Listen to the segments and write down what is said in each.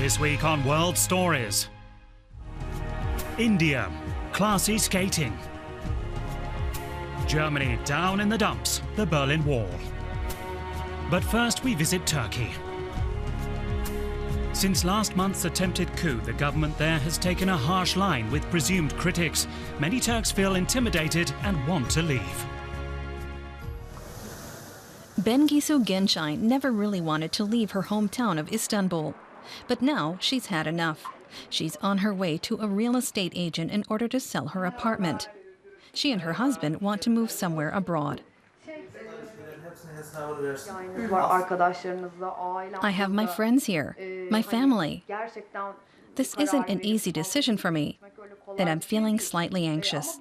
This week on World Stories. India, classy skating. Germany down in the dumps, the Berlin Wall. But first we visit Turkey. Since last month's attempted coup, the government there has taken a harsh line with presumed critics. Many Turks feel intimidated and want to leave. Bengisu Gençay never really wanted to leave her hometown of Istanbul. But now she's had enough. She's on her way to a real estate agent in order to sell her apartment. She and her husband want to move somewhere abroad. I have my friends here, my family. This isn't an easy decision for me, and I'm feeling slightly anxious.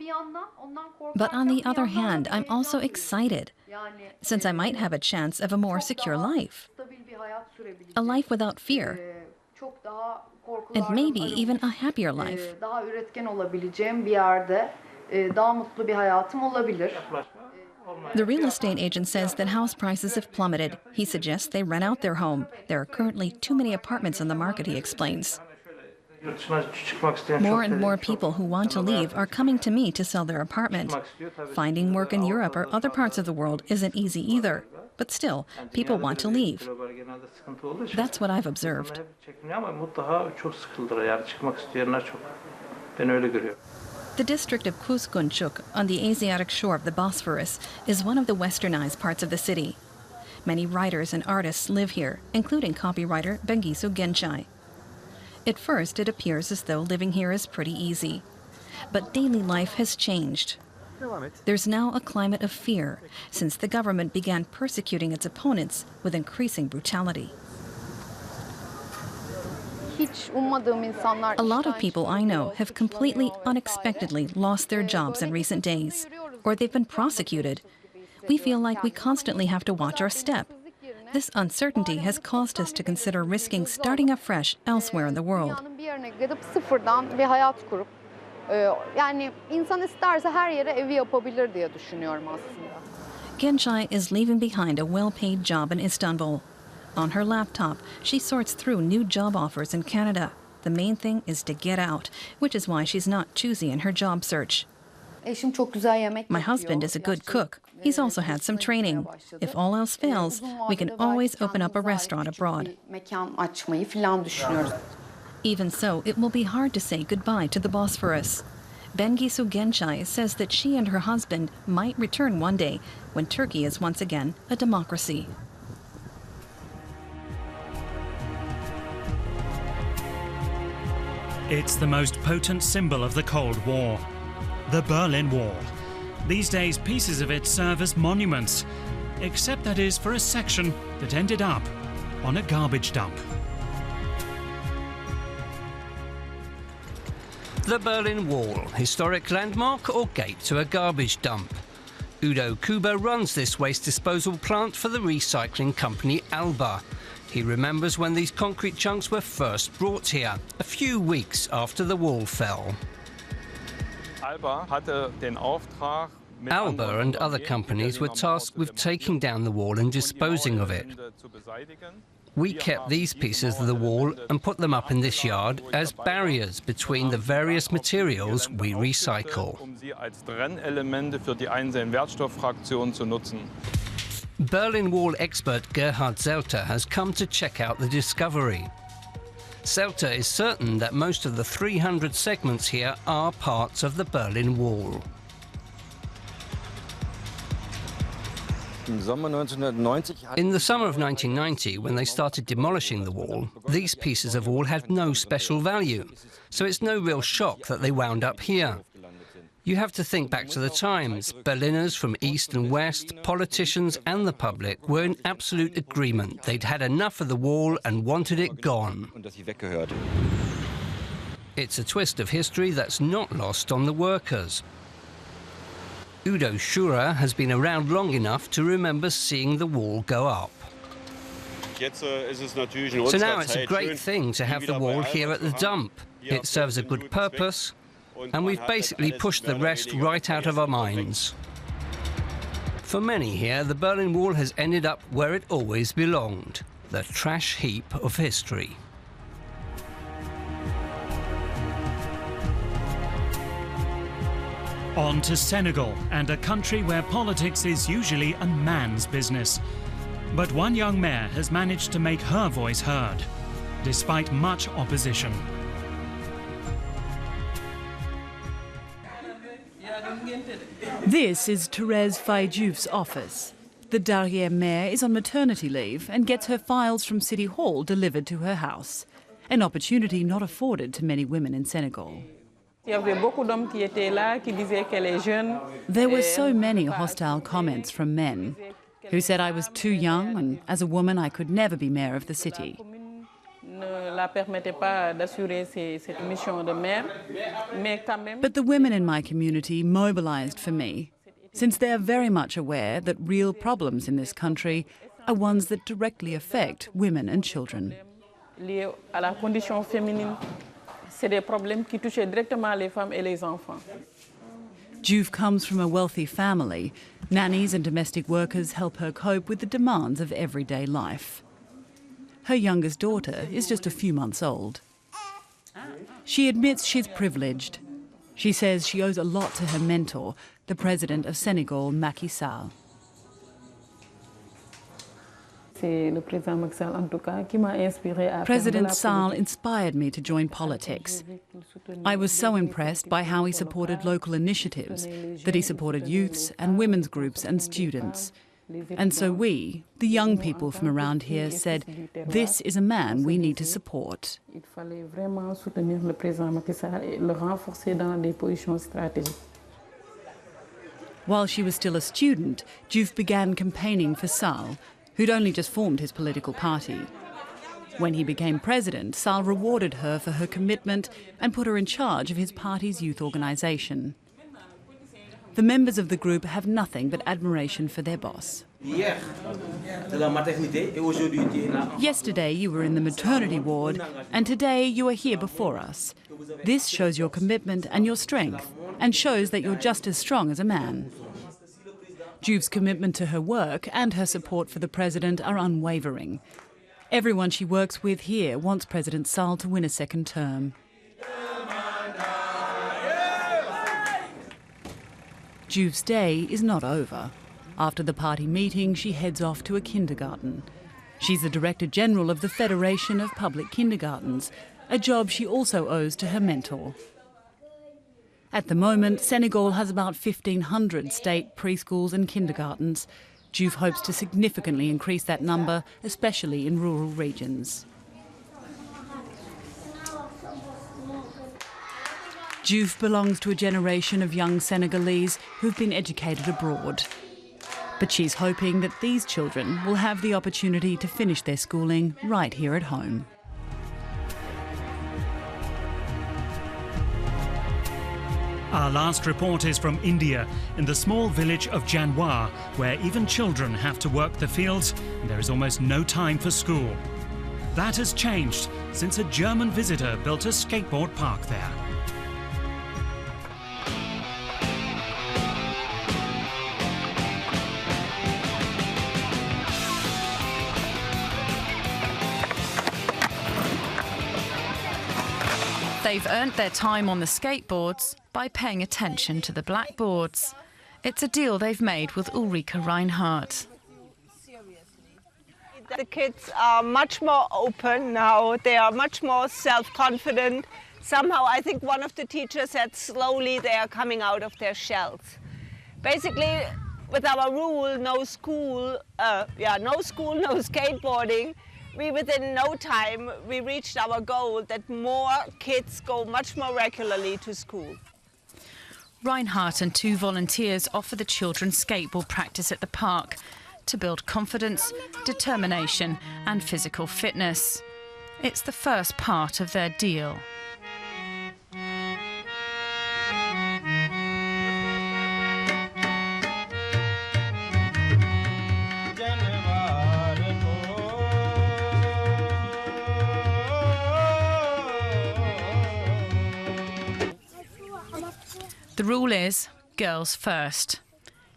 But on the other hand, I'm also excited, since I might have a chance of a more secure life. A life without fear, and maybe even a happier life. The real estate agent says that house prices have plummeted. He suggests they rent out their home. There are currently too many apartments on the market, he explains. More and more people who want to leave are coming to me to sell their apartment. Finding work in Europe or other parts of the world isn't easy either. But still, people want to leave. That's what I've observed. The district of Kuzguncuk, on the Asiatic shore of the Bosphorus, is one of the westernized parts of the city. Many writers and artists live here, including copywriter Bengisu Gençay. At first, it appears as though living here is pretty easy. But daily life has changed. There's now a climate of fear, since the government began persecuting its opponents with increasing brutality. A lot of people I know have completely unexpectedly lost their jobs in recent days, or they've been prosecuted. We feel like we constantly have to watch our step. This uncertainty has caused us to consider risking starting afresh elsewhere in the world. Gençay is leaving behind a well-paid job in Istanbul. On her laptop, she sorts through new job offers in Canada. The main thing is to get out, which is why she's not choosy in her job search. My husband is a good cook. He's also had some training. If all else fails, we can always open up a restaurant abroad. Even so, it will be hard to say goodbye to the Bosphorus. Bengisu Gençay says that she and her husband might return one day when Turkey is once again a democracy. It's the most potent symbol of the Cold War, the Berlin Wall. These days, pieces of it serve as monuments, except that is for a section that ended up on a garbage dump. The Berlin Wall, historic landmark or gate to a garbage dump? Udo Kuba runs this waste disposal plant for the recycling company Alba. He remembers when these concrete chunks were first brought here, a few weeks after the wall fell. Alba and other companies were tasked with taking down the wall and disposing of it. We kept these pieces of the wall and put them up in this yard as barriers between the various materials we recycle. Berlin Wall expert Gerhard Zelter has come to check out the discovery. Zelter is certain that most of the 300 segments here are parts of the Berlin Wall. In the summer of 1990, when they started demolishing the wall, these pieces of wall had no special value, so it's no real shock that they wound up here. You have to think back to the times. Berliners from east and west, politicians and the public were in absolute agreement. They'd had enough of the wall and wanted it gone. It's a twist of history that's not lost on the workers. Udo Schurer has been around long enough to remember seeing the wall go up. So now it's a great thing to have the wall here at the dump. It serves a good purpose, and we've basically pushed the rest right out of our minds. For many here, the Berlin Wall has ended up where it always belonged, the trash heap of history. On to Senegal, and a country where politics is usually a man's business. But one young mayor has managed to make her voice heard, despite much opposition. This is Thérèse Faye-Diouf's office. The Derrière mayor is on maternity leave and gets her files from City Hall delivered to her house, an opportunity not afforded to many women in Senegal. There were so many hostile comments from men who said I was too young and as a woman I could never be mayor of the city. But the women in my community mobilised for me, since they are very much aware that real problems in this country are ones that directly affect women and children. Diouf comes from a wealthy family. Nannies and domestic workers help her cope with the demands of everyday life. Her youngest daughter is just a few months old. She admits she's privileged. She says she owes a lot to her mentor, the president of Senegal, Macky Sall. President Sall inspired me to join politics. I was so impressed by how he supported local initiatives, that he supported youths and women's groups and students. And so we, the young people from around here, said, this is a man we need to support. While she was still a student, Diouf began campaigning for Sall, who'd only just formed his political party. When he became president, Sall rewarded her for her commitment and put her in charge of his party's youth organisation. The members of the group have nothing but admiration for their boss. Yesterday you were in the maternity ward, and today you are here before us. This shows your commitment and your strength, and shows that you're just as strong as a man. Diouf's commitment to her work and her support for the president are unwavering. Everyone she works with here wants President Sall to win a second term. Diouf's day is not over. After the party meeting, she heads off to a kindergarten. She's the Director General of the Federation of Public Kindergartens, a job she also owes to her mentor. At the moment, Senegal has about 1,500 state preschools and kindergartens. Diouf hopes to significantly increase that number, especially in rural regions. Diouf belongs to a generation of young Senegalese who've been educated abroad. But she's hoping that these children will have the opportunity to finish their schooling right here at home. Our last report is from India, in the small village of Janwar, where even children have to work the fields and there is almost no time for school. That has changed since a German visitor built a skateboard park there. They've earned their time on the skateboards by paying attention to the blackboards. It's a deal they've made with Ulrike Reinhardt. The kids are much more open now. They are much more self-confident. Somehow, I think one of the teachers said slowly they are coming out of their shells. Basically, with our rule, no school, no skateboarding, within no time, we reached our goal that more kids go much more regularly to school. Reinhardt and 2 volunteers offer the children skateboard practice at the park to build confidence, determination and physical fitness. It's the first part of their deal. The rule is girls first.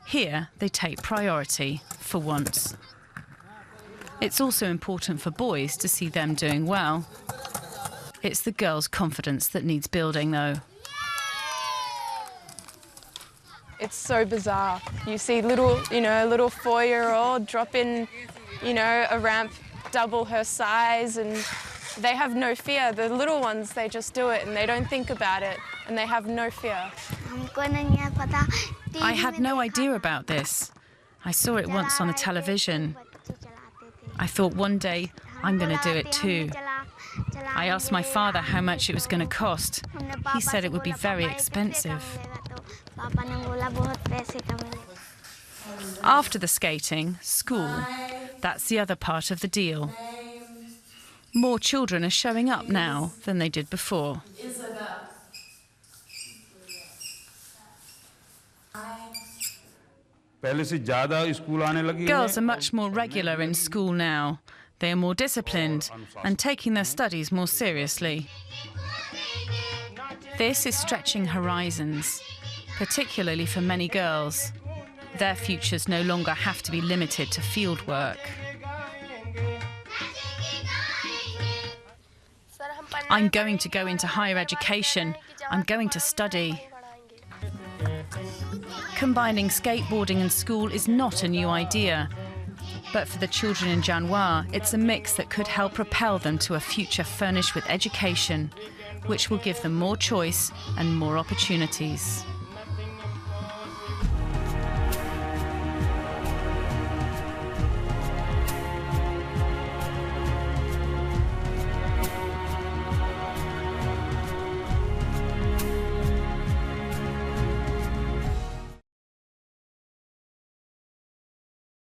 Here they take priority for once. It's also important for boys to see them doing well. It's the girls' confidence that needs building, though. It's so bizarre. You see little 4-year-old drop in, a ramp double her size, and they have no fear. The little ones, they just do it and they don't think about it, and they have no fear. I had no idea about this. I saw it once on the television. I thought one day I'm going to do it too. I asked my father how much it was going to cost. He said it would be very expensive. After the skating, school. That's the other part of the deal. More children are showing up now than they did before. Girls are much more regular in school now. They are more disciplined and taking their studies more seriously. This is stretching horizons, particularly for many girls. Their futures no longer have to be limited to field work. I'm going to go into higher education. I'm going to study. Combining skateboarding and school is not a new idea. But for the children in Janwa, it's a mix that could help propel them to a future furnished with education, which will give them more choice and more opportunities.